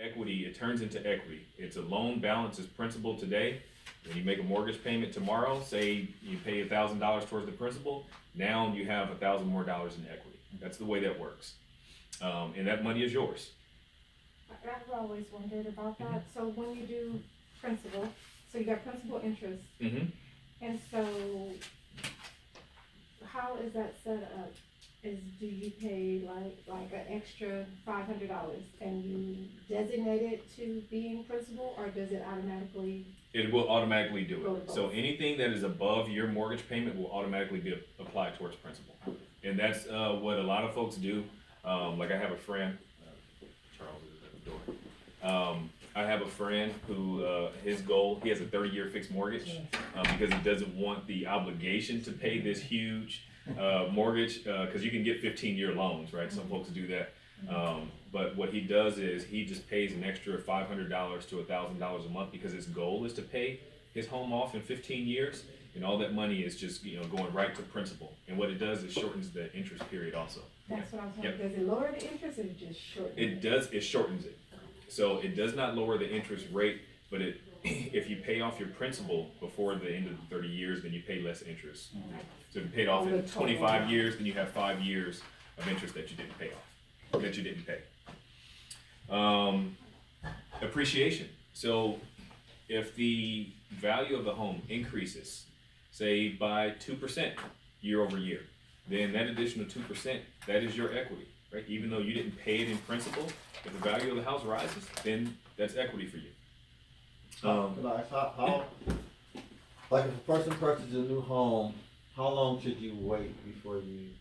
equity, it turns into equity. It's a loan balance as principal today. When you make a mortgage payment tomorrow, say you pay $1,000 towards the principal, now you have $1,000 more in equity. That's the way that works. And that money is yours. I've always wondered about that. So when you do principal, so you got principal interest, Mm-hmm. and so how is that set up? Do you pay like an extra $500 and you designate it to being principal, or does it automatically? It will automatically do Go to it. both. So anything that is above your mortgage payment will automatically be applied towards principal. And that's what a lot of folks do. Like I have a friend, Charles is at the door. I have a friend who his goal, he has a 30-year fixed mortgage because he doesn't want the obligation to pay this huge mortgage because you can get 15-year loans, right? Some folks do that. But what he does is he just pays an extra $500 to $1,000 a month because his goal is to pay his home off in 15 years, and all that money is just going right to principal. And what it does is shortens the interest period also. That's what I was wondering. Does it lower the interest, or it just shortens It does. It shortens it. So it does not lower the interest rate, but if you pay off your principal before the end of the 30 years, then you pay less interest. So if you paid off in 25 years, then you have 5 years of interest that you didn't pay off, that you didn't pay. Appreciation. So if the value of the home increases, say by 2% year over year, then that additional 2%, that is your equity, right? Even though you didn't pay it in principal, if the value of the house rises, then that's equity for you. Like if a person purchases a new home, how long should you wait before you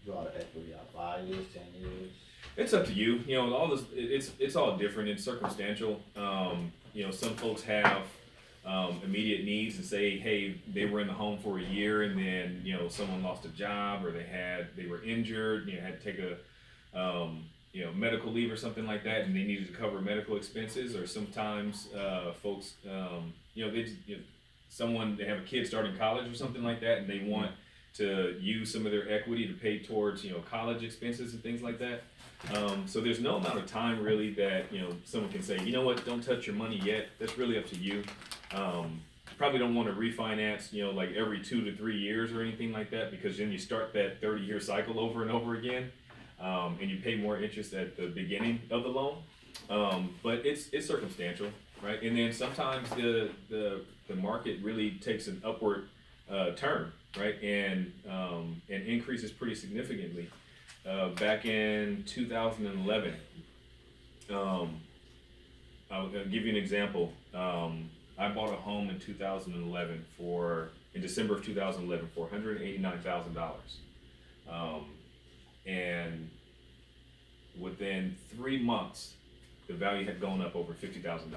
draw the equity out? 5 years, 10 years? It's up to you. All this, it's all different. It's circumstantial. Some folks have immediate needs and say, hey, they were in the home for a year and then, someone lost a job or they were injured, had to take a, medical leave or something like that, and they needed to cover medical expenses. Or sometimes folks, they have a kid starting college or something like that, and they want to use some of their equity to pay towards, college expenses and things like that. So there's no amount of time really that, someone can say, you know what, don't touch your money yet. That's really up to you. Probably don't want to refinance, like every 2 to 3 years or anything like that, because then you start that 30-year cycle over and over again. And you pay more interest at the beginning of the loan. But it's circumstantial, right? And then sometimes the market really takes an upward turn, right? And increases pretty significantly. Back in 2011, I'll give you an example. I bought a home in 2011 in December of 2011 for $189,000. And within 3 months, the value had gone up over $50,000,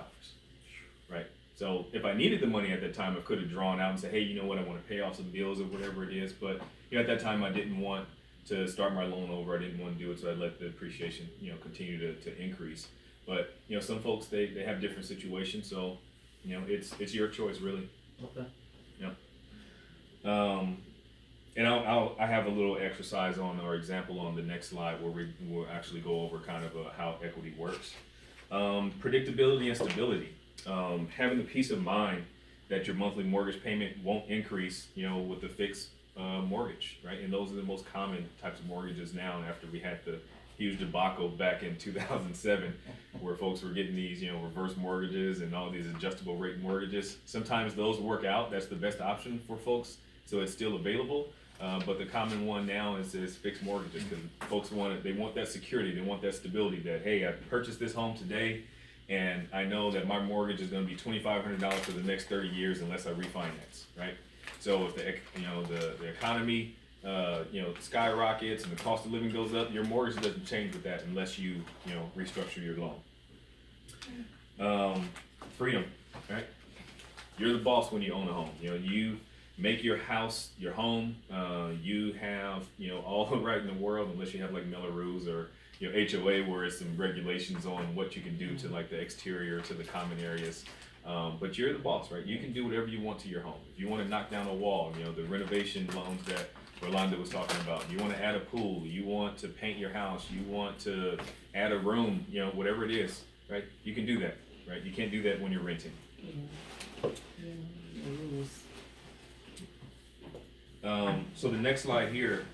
right? So if I needed the money at that time, I could have drawn out and said, hey, you know what, I want to pay off some bills or whatever it is. But at that time, I didn't want to start my loan over. I didn't want to do it, so I let the appreciation, continue to increase. But some folks they have different situations, so it's your choice really. Okay. And I have a little exercise or example on the next slide where we'll actually go over kind of how equity works. Predictability and stability. Having the peace of mind that your monthly mortgage payment won't increase, with the fixed mortgage, right? And those are the most common types of mortgages now. And after we had the huge debacle back in 2007, where folks were getting these, reverse mortgages and all these adjustable rate mortgages, sometimes those work out. That's the best option for folks, so it's still available. But the common one now is fixed mortgages, because folks they want that security, they want that stability that, hey, I purchased this home today, and I know that my mortgage is going to be $2,500 for the next 30 years unless I refinance, right? So if the economy skyrockets and the cost of living goes up, your mortgage doesn't change with that unless you restructure your loan. Freedom, right? You're the boss when you own a home. You make your house your home. You have all the right in the world, unless you have like Melrose or HOA, where it's some regulations on what you can do to like the exterior, to the common areas. But you're the boss, right? You can do whatever you want to your home. If you want to knock down a wall, the renovation loans that Rolanda was talking about, you want to add a pool, you want to paint your house, you want to add a room, whatever it is, right? You can do that, right? You can't do that when you're renting. So the next slide here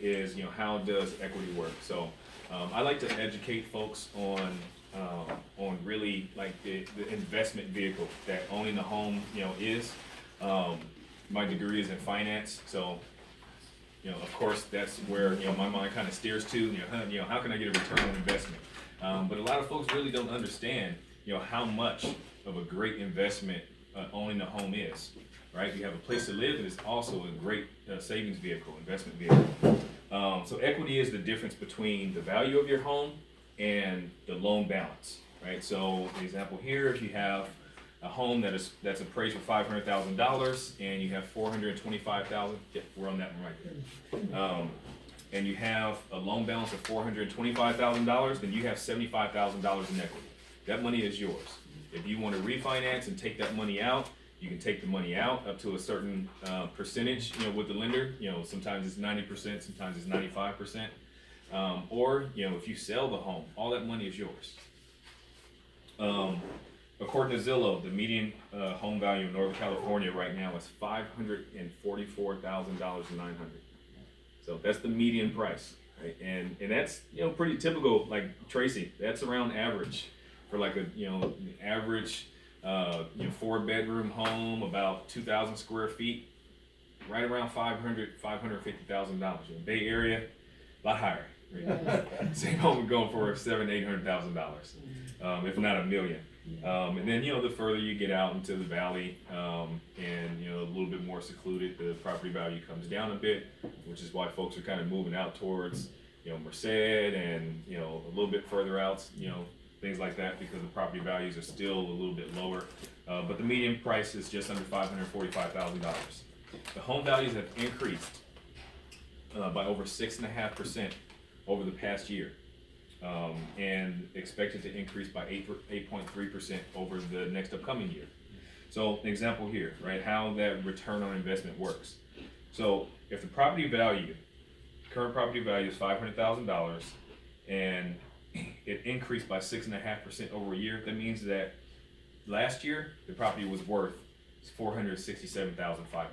is, how does equity work? So I like to educate folks on really like the investment vehicle that owning the home, is. My degree is in finance, so of course that's where my mind kind of steers to. How can I get a return on investment? But a lot of folks really don't understand, how much of a great investment owning a home is. Right, you have a place to live, and it's also a great savings vehicle, investment vehicle. So equity is the difference between the value of your home and the loan balance. Right. So, the example here, if you have a home that's appraised for $500,000, and you have $425,000. Yeah, we're on that one right there. And you have a loan balance of $425,000, then you have $75,000 in equity. That money is yours. If you want to refinance and take that money out, you can take the money out up to a certain percentage, with the lender. Sometimes it's 90%, sometimes it's 95%. Or, if you sell the home, all that money is yours. According to Zillow, the median home value in Northern California right now is $544,900. So that's the median price, right? And that's pretty typical. Like Tracy, that's around average for like a average 4-bedroom home, about 2,000 square feet, right around $550,000. Bay Area, a lot higher. Right? Same home we're going for $700,000-800,000, if not $1 million. And then the further you get out into the valley, and a little bit more secluded, the property value comes down a bit, which is why folks are kind of moving out towards Merced and a little bit further out, things like that, because the property values are still a little bit lower. But the median price is just under $545,000. The home values have increased by over 6.5% over the past year, and expected to increase by 8.3% over the next upcoming year. So an example here, right, how that return on investment works. So if the current property value is $500,000, and it increased by 6.5% over a year, that means that last year the property was worth $467,500.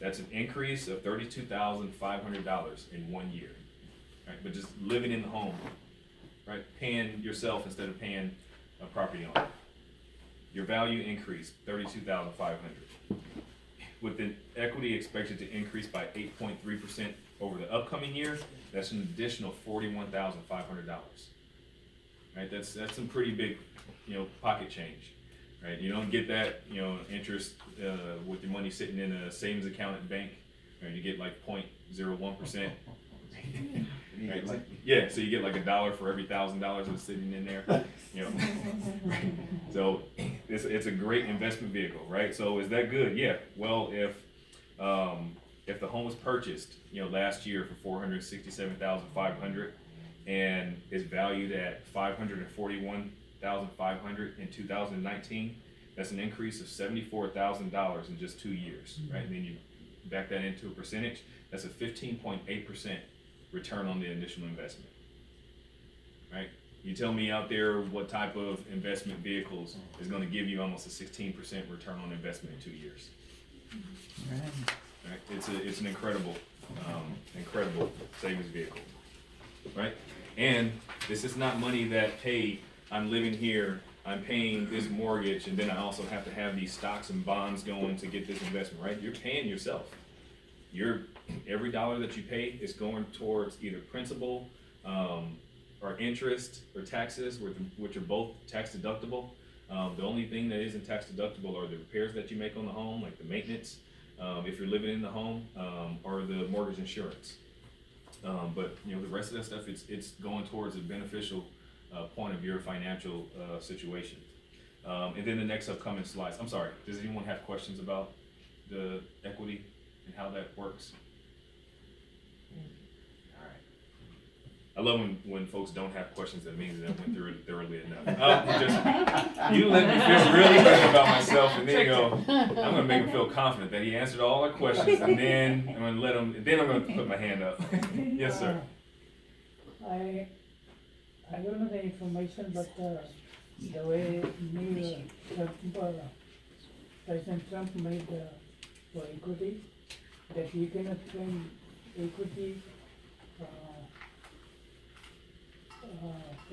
That's an increase of $32,500 in 1 year. Right? But just living in the home, right? Paying yourself instead of paying a property owner. Your value increased $32,500. With the equity expected to increase by 8.3% over the upcoming year, that's an additional $41,500. Right? That's some pretty big, pocket change. Right? You don't get that, interest with your money sitting in a savings account at bank. Right? You get like 0.01%. Right? So you get like $1 for every $1,000 that's sitting in there. So it's a great investment vehicle, right? So is that good? Yeah. Well, if the home was purchased, last year for $467,500 and is valued at $541,500 in 2019, that's an increase of $74,000 in just 2 years, right? And then you back that into a percentage, that's a 15.8% return on the initial investment, right? You tell me out there what type of investment vehicles is going to give you almost a 16% return on investment in 2 years. Right? It's an incredible savings vehicle, right? And this is not money that, hey, I'm living here, I'm paying this mortgage, and then I also have to have these stocks and bonds going to get this investment, right? You're paying yourself. Every dollar that you pay is going towards either principal, or interest, or taxes, which are both tax deductible. The only thing that isn't tax deductible are the repairs that you make on the home, like the maintenance, if you're living in the home, or the mortgage insurance. But the rest of that stuff, it's going towards a beneficial point of your financial situation. And then the next upcoming slides. I'm sorry, does anyone have questions about the equity and how that works? All right. I love when folks don't have questions. That means that I went through it thoroughly enough. You let me feel really good about myself, and then I'm gonna make him feel confident that he answered all our questions, and then I'm gonna let him. Then I'm gonna put my hand up. Yes, sir. I I don't know the information, but the way new President Trump made for equity, that you cannot claim equity for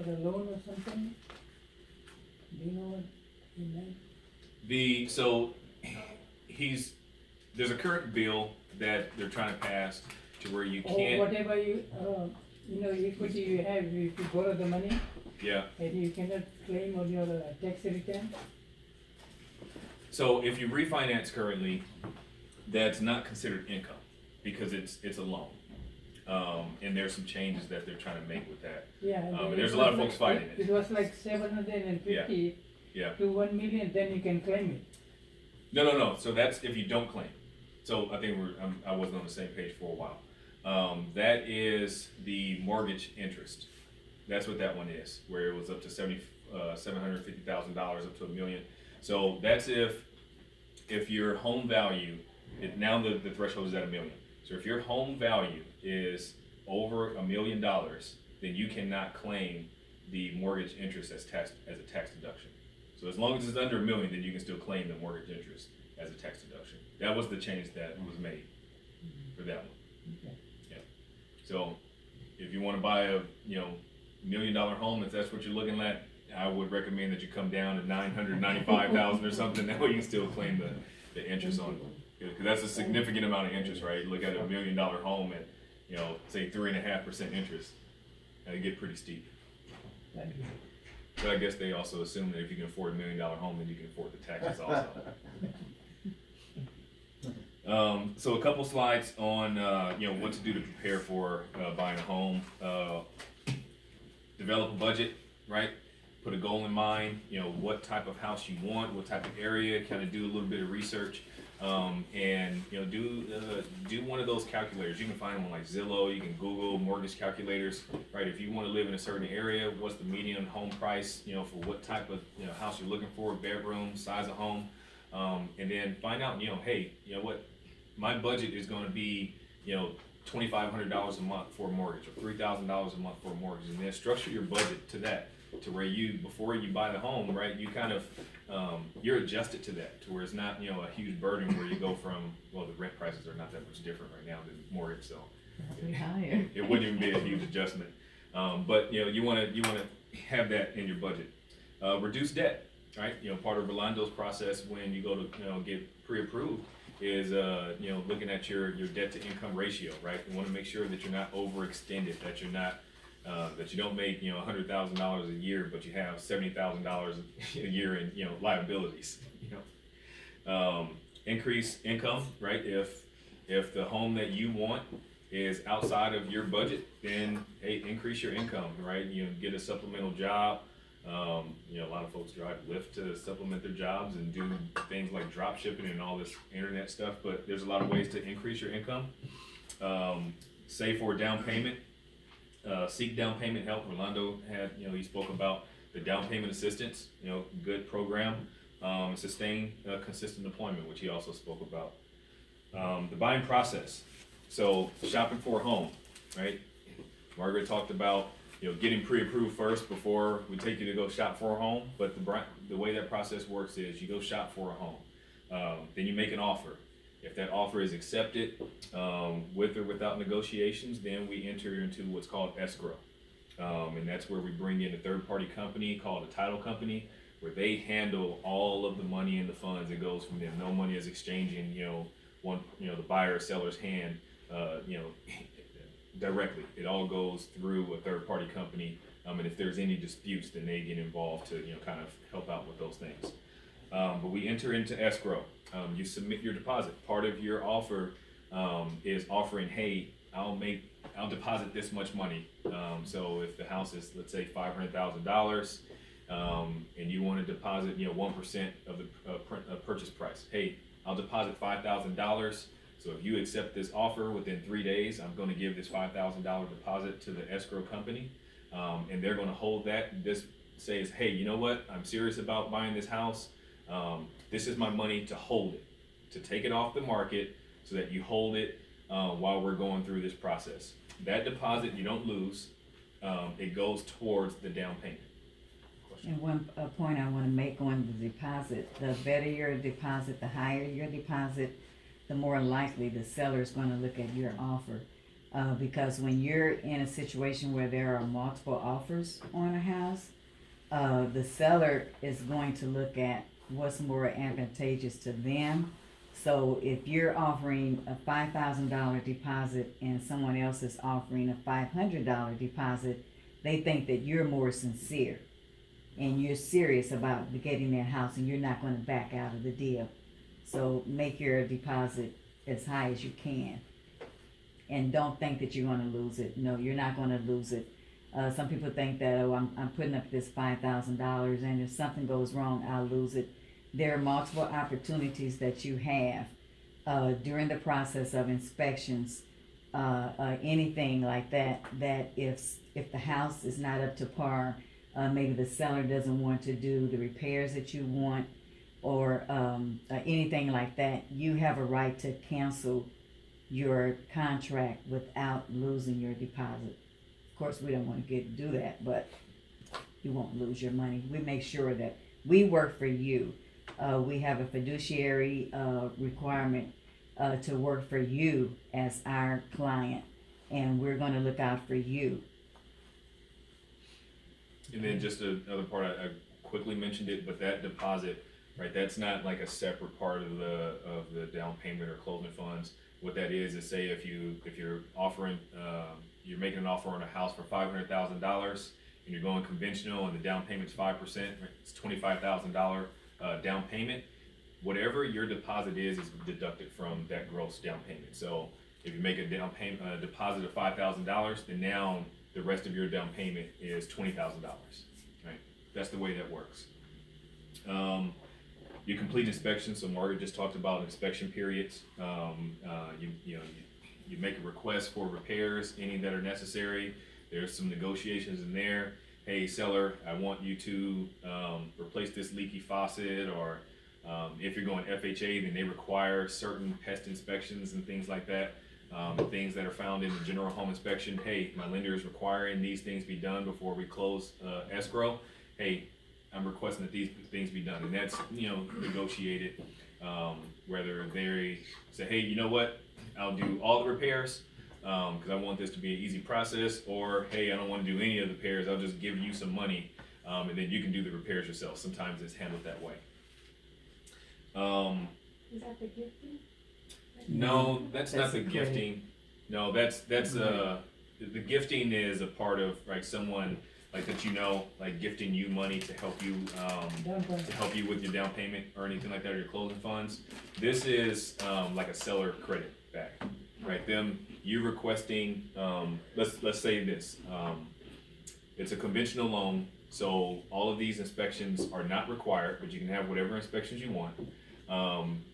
a loan or something. Do you know what he meant? So there's a current bill that they're trying to pass to where you Or can't, whatever equity you have, if you borrow the money, yeah. and you cannot claim on your tax return. So if you refinance currently, that's not considered income because it's a loan. And there's some changes that they're trying to make with that. Yeah. And there's a lot of folks fighting it. It was like 750 Yeah. to 1 million, then you can claim it. No. So that's if you don't claim. So I think I wasn't on the same page for a while. That is the mortgage interest. That's what that one is, where it was up to $750,000 up to $1 million. So that's if your home value, now the threshold is at $1 million. So if your home value is over $1 million, then you cannot claim the mortgage interest as a tax deduction. So as long as it's under $1 million, then you can still claim the mortgage interest as a tax deduction. That was the change that was made for that one. Okay. Yeah. So if you want to buy a $1 million home, if that's what you're looking at, I would recommend that you come down to $995,000 or something. That way you can still claim the interest on it. Because that's a significant amount of interest, right? You look at a $1 million home at, say 3.5% interest, and it get pretty steep. Thank you. But I guess they also assume that if you can afford $1 million home, then you can afford the taxes also. So a couple slides on what to do to prepare for buying a home. Develop a budget, right? Put a goal in mind. What type of house you want, what type of area. Kind of do a little bit of research, and do one of those calculators. You can find one like Zillow. You can Google mortgage calculators, right? If you want to live in a certain area, what's the median home price? For what type of house you're looking for, bedroom, size of home, and then find out. Hey, what my budget is going to be. $2,500 a month for a mortgage, or $3,000 a month for a mortgage, and then structure your budget to that, to where before you buy the home, right, you kind of you're adjusted to that, to where it's not a huge burden where you go from, well, the rent prices are not that much different right now than mortgage, so it wouldn't even be a huge adjustment. But you want to have that in your budget. Reduce debt, right? Part of Rolando's process when you go to get pre-approved is looking at your debt to income ratio, right? You want to make sure that you're not overextended, that you're not that you don't make $100,000 a year, but you have $70,000 a year in liabilities. Increase income, right? If the home that you want is outside of your budget, then hey, increase your income, right? Get a supplemental job. A lot of folks drive Lyft to supplement their jobs and do things like drop shipping and all this internet stuff, but there's a lot of ways to increase your income. Save for a down payment. Seek down payment help. Rolando had, he spoke about the down payment assistance, good program. Sustain consistent deployment, which he also spoke about. The buying process. So shopping for a home, right? Margaret talked about getting pre-approved first before we take you to go shop for a home. But the way that process works is you go shop for a home, then you make an offer. If that offer is accepted with or without negotiations, then we enter into what's called escrow, and that's where we bring in a third-party company called a title company, where they handle all of the money and the funds. It goes from them. No money is exchanging, the buyer or seller's hand, directly. It all goes through a third-party company, and if there's any disputes, then they get involved to kind of help out with those things. But we enter into escrow. You submit your deposit. Part of your offer is offering, hey, I'll deposit this much money. So if the house is, let's say, $500,000, and you want to deposit 1% of the purchase price, hey, I'll deposit $5,000. So if you accept this offer within 3 days, I'm going to give this $5,000 deposit to the escrow company, and they're going to hold that. This says, hey, you know what? I'm serious about buying this house. This is my money to hold it, to take it off the market, so that you hold it while we're going through this process. That deposit you don't lose. it goes towards the down payment. Question? And one point I wanna make on the deposit, the better your deposit, the higher your deposit, the more likely the seller's gonna look at your offer. Because when you're in a situation where there are multiple offers on a house, the seller is going to look at what's more advantageous to them. So if you're offering a $5,000 deposit and someone else is offering a $500 deposit, they think that you're more sincere and you're serious about getting that house and you're not gonna back out of the deal. So make your deposit as high as you can. And don't think that you're gonna lose it. No, you're not gonna lose it. Some people think that, oh, I'm putting up this $5,000 and if something goes wrong, I'll lose it. There are multiple opportunities that you have during the process of inspections, anything like that, that if the house is not up to par, maybe the seller doesn't want to do the repairs that you want, or anything like that, you have a right to cancel your contract without losing your deposit. Of course, we don't want to do that, but you won't lose your money. We make sure that we work for you. We have a fiduciary requirement to work for you as our client, and we're going to look out for you. And then just another part, I quickly mentioned it, but that deposit, right, that's not like a separate part of the down payment or closing funds. What that is say if you're offering, you're making an offer on a house for $500,000 and you're going conventional and the down payment's 5%, right, it's $25,000 down payment. Whatever your deposit is deducted from that gross down payment. So if you make a down payment, a deposit of $5,000, then now the rest of your down payment is $20,000, right? That's the way that works. You complete inspections, so Margaret just talked about inspection periods. You make a request for repairs, any that are necessary. There's some negotiations in there. Hey, seller, I want you to replace this leaky faucet, or if you're going FHA, then they require certain pest inspections and things like that. Things that are found in the general home inspection. Hey, my lender is requiring these things be done before we close escrow. Hey, I'm requesting that these things be done, and that's negotiated. Whether they say, hey, you know what, I'll do all the repairs because I want this to be an easy process, or hey, I don't want to do any of the repairs. I'll just give you some money, and then you can do the repairs yourself. Sometimes it's handled that way. Is that the gifting? No, that's not the great. gifting. No, that's the gifting is a part of, right, someone like that, like gifting you money to help you with your down payment or anything like that, or your closing funds. This is like a seller credit back, right? You requesting, let's say this, it's a conventional loan, so all of these inspections are not required, but you can have whatever inspections you want.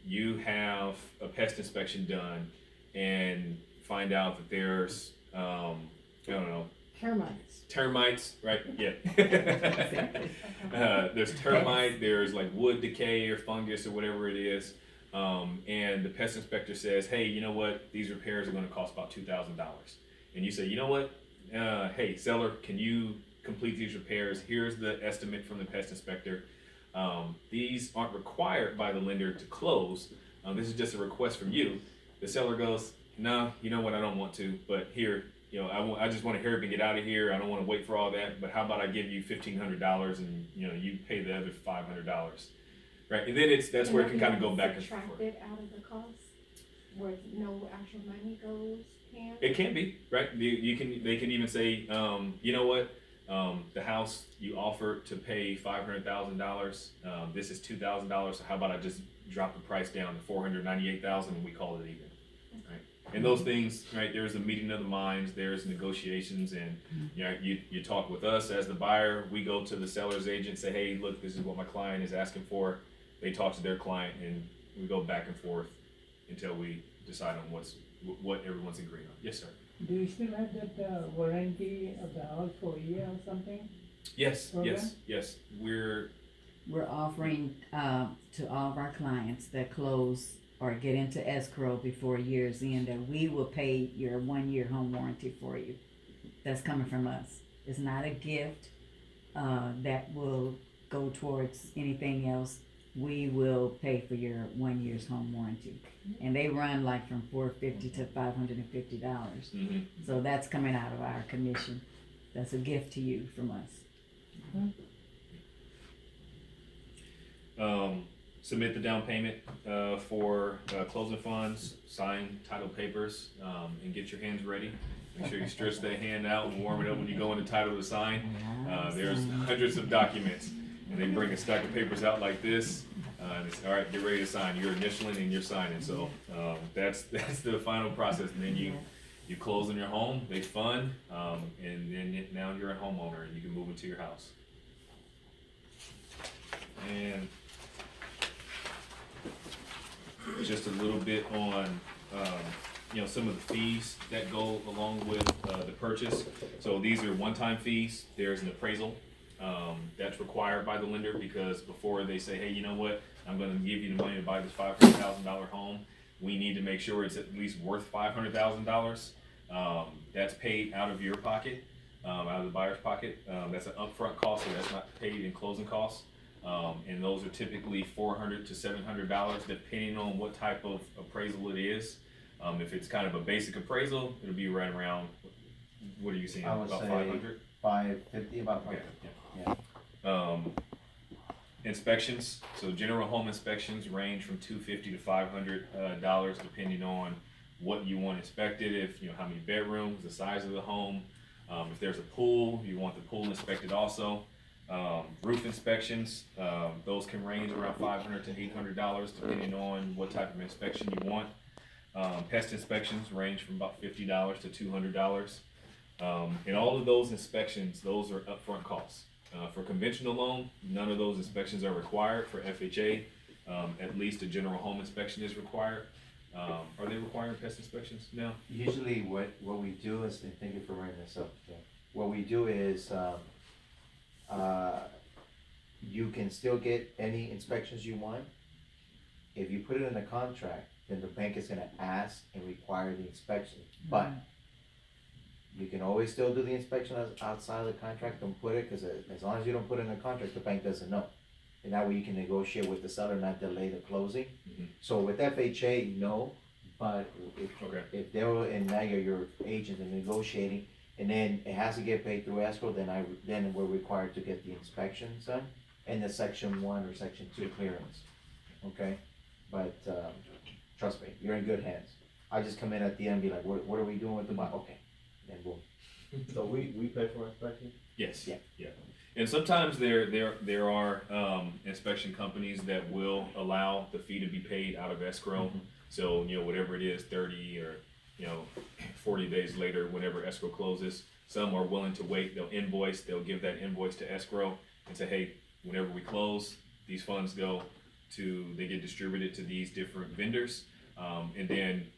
You have a pest inspection done and find out that there's, I don't know, termites, right? Yeah. There's termite, there's like wood decay or fungus or whatever it is. And the pest inspector says, hey, you know what? These repairs are going to cost about $2,000. And you say, you know what? Hey, seller, can you complete these repairs? Here's the estimate from the pest inspector. These aren't required by the lender to close. This is just a request from you. The seller goes, no, you know what? I don't want to, but here, I just want to hurry up and get out of here. I don't want to wait for all that, but how about I give you $1,500 and, you pay the other $500, right? And then that's where it can kind of go back and forth. Subtracted out of the cost, where no actual money goes in? It can be, right? They can even say, you know what? The house you offered to pay $500,000, this is $2,000. So how about I just drop the price down to $498,000 and we call it even, right? And those things, right? There's a meeting of the minds. There's negotiations, and you talk with us as the buyer. We go to the seller's agent, say, hey, look, this is what my client is asking for. They talk to their client, and we go back and forth until we decide on what everyone's agreeing on. Yes, sir. Do you still have that warranty of the house for a year or something? Yes, program? yes. We're offering to all of our clients that close or get into escrow before a year's end that we will pay your 1-year home warranty for you. That's coming from us. It's not a gift, that will go towards anything else. We will pay for your 1 year's home warranty. And they run like from $450 to $550. Mm-hmm. So that's coming out of our commission. That's a gift to you from us. Submit the down payment for closing funds, sign title papers, and get your hands ready. Make sure you stretch that hand out and warm it up when you go into title to sign. There's hundreds of documents, and they bring a stack of papers out like this. And it's all right. Get ready to sign. You're initialing and you're signing. So that's the final process. And then you close on your home. They fund, and then now you're a homeowner and you can move into your house. And just a little bit on, some of the fees that go along with the purchase. So these are one-time fees. There's an appraisal that's required by the lender, because before they say, hey, you know what, I'm going to give you the money to buy this $500,000 home, we need to make sure it's at least worth $500,000. That's paid out of your pocket, out of the buyer's pocket. That's an upfront cost, so that's not paid in closing costs. And those are typically $400 to $700, depending on what type of appraisal it is. If it's kind of a basic appraisal, it'll be right around, what are you seeing, I would about say 500? 550, about Okay. 550, yeah. Inspections, so general home inspections range from $250 to $500, depending on what you want inspected. If how many bedrooms, the size of the home. If there's a pool, you want the pool inspected also. Roof inspections, those can range around $500 to $800, depending on what type of inspection you want. Pest inspections range from about $50 to $200. And all of those inspections, those are upfront costs. For conventional loan, none of those inspections are required. For FHA, at least a general home inspection is required. Are they requiring pest inspections now? Usually what we do is, and thank you for bringing this up, Jim. What we do is, you can still get any inspections you want. If you put it in the contract, then the bank is gonna ask and require the inspection. But you can always still do the inspection outside of the contract and put it, cause as long as you don't put it in the contract, the bank doesn't know. And that way you can negotiate with the seller, not delay the closing. Mhm. So with FHA, no, but Okay. if they were, and now you're your agent and negotiating, and then it has to get paid through escrow, then we're required to get the inspections done, and the section 1 or section 2 clearance, okay? But, trust me, you're in good hands. I just come in at the end and be like, what are we doing with the buy? Okay, then boom. So we pay for inspection? Yes. Yeah. And sometimes there are inspection companies that will allow the fee to be paid out of escrow. Mhm. So whatever it is, 30 or 40 days later, whenever escrow closes, some are willing to wait. They'll invoice. They'll give that invoice to escrow and say, hey, whenever we close, these funds they get distributed to these different vendors. And then,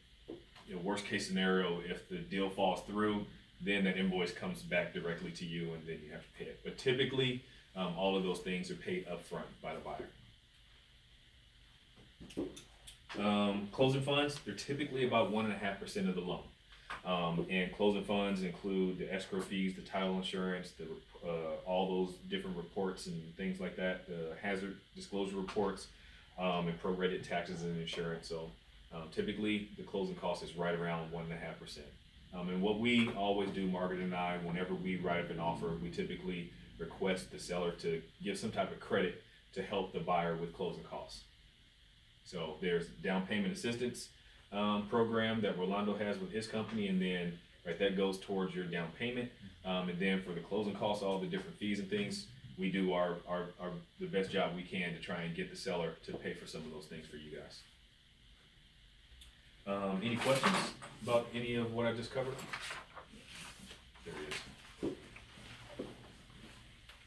worst case scenario, if the deal falls through, then that invoice comes back directly to you, and then you have to pay it. But typically, all of those things are paid upfront by the buyer. Closing funds, they're typically about 1.5% of the loan. And closing funds include the escrow fees, the title insurance, all those different reports and things like that, the hazard disclosure reports, and prorated taxes and insurance. So typically, the closing cost is right around 1.5%. And what we always do, Margaret and I, whenever we write up an offer, we typically request the seller to give some type of credit to help the buyer with closing costs. So there's down payment assistance program that Rolando has with his company, and then that goes towards your down payment. And then for the closing costs, all the different fees and things, we do the best job we can to try and get the seller to pay for some of those things for you guys. Any questions about any of what I just covered? There it is.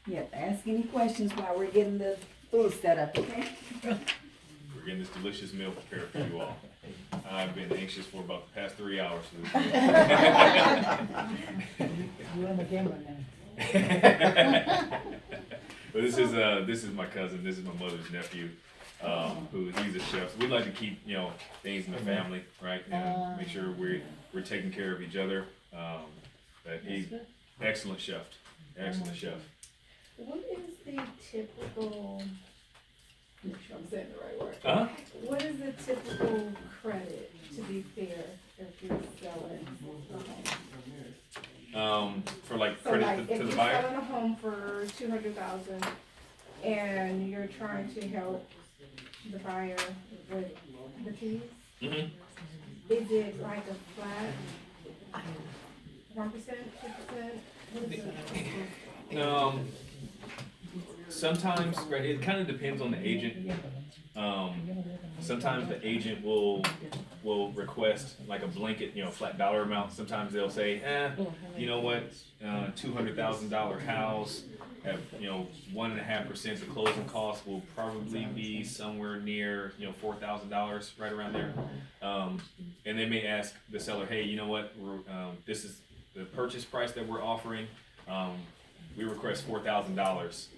Yep, ask any questions while we're getting the food set up, okay? We're getting this delicious meal prepared for you all. I've been anxious for about the past 3 hours for this. You're on the camera now. But this is my cousin. This is my mother's nephew, who he's a chef. So we like to keep things in the family, right? And make sure we're taking care of each other. But he's excellent chef. asking the chef. What is the typical, make sure I'm saying the right word. Uh-huh. What is the typical credit, to be fair, if you're selling a home? For like So credit like, to if the you're buyer. selling a home for 200,000 and you're trying to help the buyer with the fees, Mm-hmm. is it like a flat 1%, 2%? What is it? Sometimes, right, it kind of depends on the agent. Sometimes the agent will request like a blanket, flat dollar amount. Sometimes they'll say, you know what, $200,000 house at 1.5% the closing cost will probably be somewhere near $4,000, right around there. And they may ask the seller, hey, you know what, this is the purchase price that we're offering. We request $4,000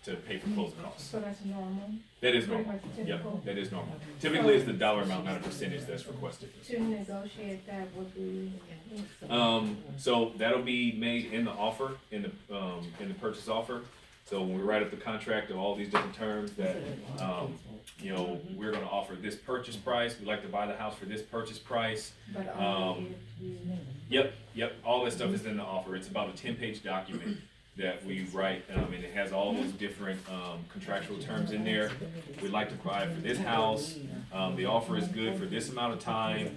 to pay for closing costs. So that's normal? That is Pretty normal. much typical? Yep, that is normal. Typically, it's the dollar amount, not a percentage that's requested. To negotiate that would be, So that'll be made in the offer, in the purchase offer. So when we write up the contract of all these different terms that, we're gonna offer this purchase price, we'd like to buy the house for this purchase price. but only if you. Yep, all that stuff is in the offer. It's about a 10-page document that we write, and it has all those different contractual terms in there. We'd like to provide for this house, the offer is good for this amount of time.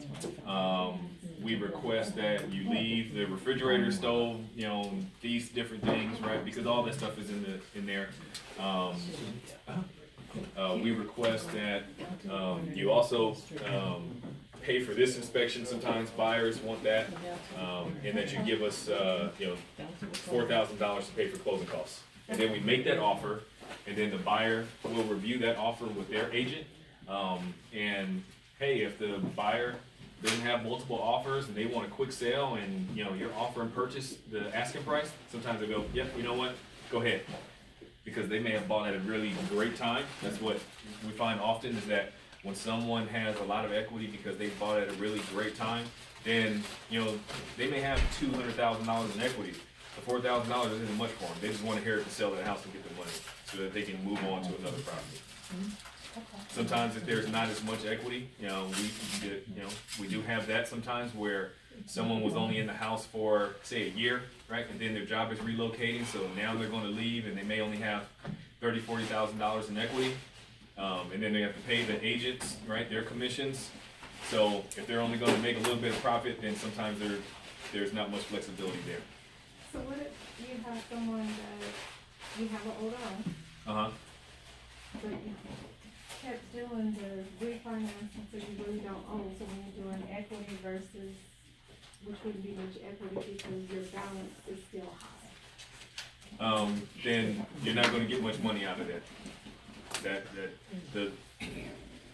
We request that you leave the refrigerator, stove, these different things, right? Because all that stuff is in there. We request that you also pay for this inspection. Sometimes buyers want that, and that you give us, $4,000 to pay for closing costs. And then we make that offer, and then the buyer will review that offer with their agent. And hey, if the buyer doesn't have multiple offers and they want a quick sale, and your offer and purchase the asking price, sometimes they go, yep, you know what, go ahead, because they may have bought at a really great time. That's what we find often, is that when someone has a lot of equity because they bought at a really great time, then, they may have $200,000 in equity. The $4,000 isn't much for them. They just want to hear it to sell their house and get the money so that they can move on to another property. Sometimes if there's not as much equity, we do have that sometimes where someone was only in the house for, say, a year, right? And then their job is relocating, so now they're gonna leave and they may only have $30,000, $40,000 in equity. And then they have to pay the agents, right, their commissions. So if they're only gonna make a little bit of profit, then sometimes there's not much flexibility there. So what if you have someone that you have an older home, Uh-huh. but you kept doing the refinancing, so you really don't own, so when you're doing equity versus, which wouldn't be much equity because your balance is still high. Then you're not gonna get much money out of that. The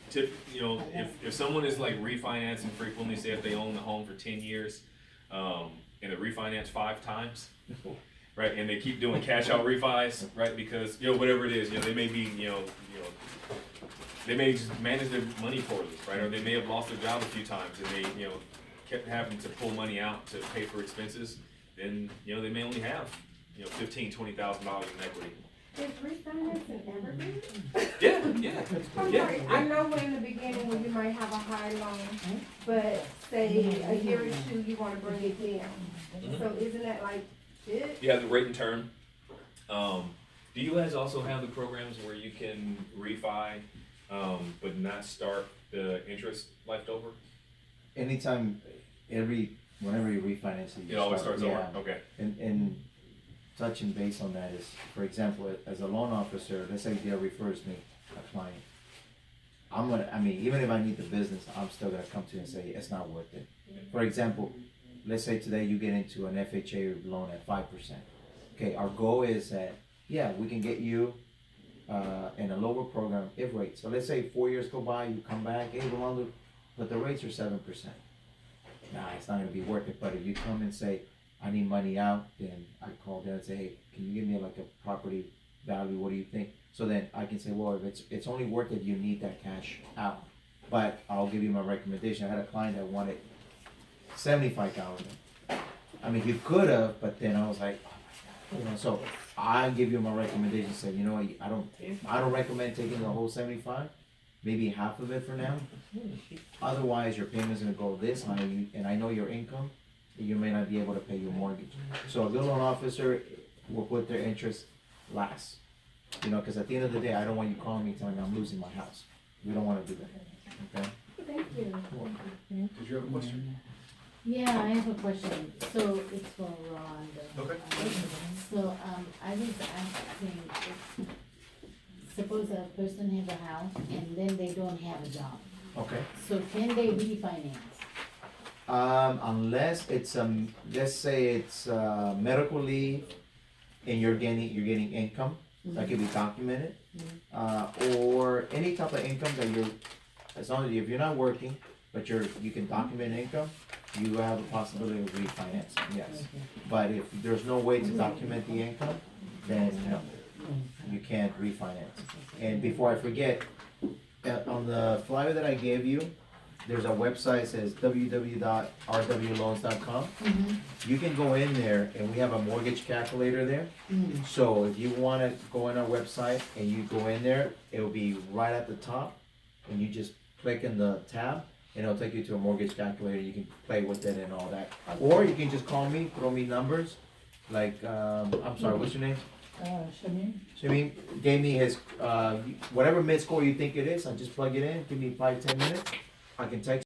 tip, if someone is like refinancing frequently, say if they own the home for 10 years, and they refinance 5 times, right, and they keep doing cash out refis, right, because, whatever it is, they may be, they may just manage their money poorly, right, or they may have lost their job a few times and they, kept having to pull money out to pay for expenses, then, they may only have, $15,000, $20,000 in equity. Is refinancing ever good? Yeah. I'm sorry, I know when in the beginning when you might have a high loan, but say a year or two, you wanna bring it down. So isn't that like it? You have the rate and term. Do you guys also have the programs where you can refi, but not start the interest left over? Anytime, whenever you refinance it. It always starts over, okay. And touching base on that is, for example, as a loan officer, let's say Gail refers me a client. Even if I need the business, I'm still gonna come to you and say, it's not worth it. For example, let's say today you get into an FHA loan at 5%. Okay, our goal is that, we can get you in a lower program if rates. So let's say 4 years go by, you come back, hey, Rolando, but the rates are 7%. Nah, it's not gonna be worth it. But if you come and say, I need money out, then I call them and say, hey, can you give me like a property value? What do you think? So then I can say, well, if it's only worth it, you need that cash out. But I'll give you my recommendation. I had a client that wanted $75,000. I mean, he could have, but then I was like, oh my God, You know, so I give you my recommendation, say, you know what, I don't recommend taking the whole 75, maybe half of it for now. Otherwise, your payment's gonna go this high, and I know your income, you may not be able to pay your mortgage. So a good loan officer will put their interest last. You know, cause at the end of the day, I don't want you calling me telling me I'm losing my house. We don't wanna do that, okay? Thank you. Did you have a question? Yeah, I have a question. So it's for Rhonda. Okay. So, I was asking, if, suppose a person have a house and then they don't have a job. Okay. So can they refinance? Unless it's, let's say it's, medical leave and you're getting income, that can be documented. Or any type of income that as long as, if you're not working, but you can document income, you have a possibility of refinancing, yes. But if there's no way to document the income, then no, you can't refinance. And before I forget, on the flyer that I gave you, there's a website that says www.rwloans.com. You can go in there and we have a mortgage calculator there. So if you wanna go on our website and you go in there, it'll be right at the top and you just click in the tab and it'll take you to a mortgage calculator. You can play with it and all that. Or you can just call me, throw me numbers, like, I'm sorry, what's your name? Shamim? Shamim gave me his, whatever mid score you think it is, I just plug it in, give me 5-10 minutes. I can text